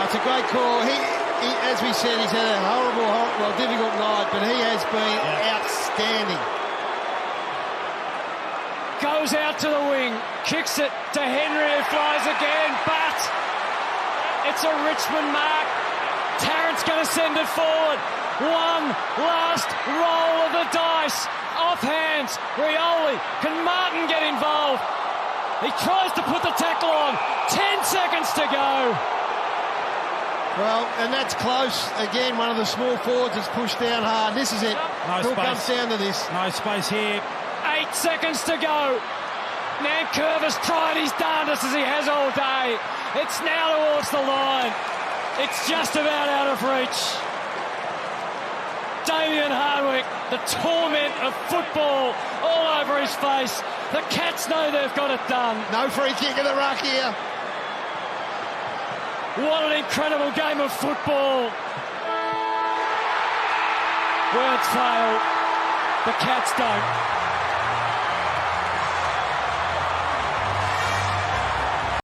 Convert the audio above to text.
It's a great call. He, as we said, he's had a difficult night, but he has been outstanding. Goes out to the wing, kicks it to Henry, who flies again, but it's a Richmond mark. Tarrant's going to send it forward. One last roll of the dice. Off hands, Rioli. Can Martin get involved? He tries to put the tackle on. 10 seconds to go. Well, and that's close. Again, one of the small forwards has pushed down hard. This is it. No Still space. comes down to this. No space here. 8 seconds to go. Nankervis tried his darndest as he has all day. It's now towards the line. It's just about out of reach. Damien Hardwick, the torment of football all over his face. The Cats know they've got it done. No free kick in the ruck here. What an incredible game of football. Words fail. The Cats don't.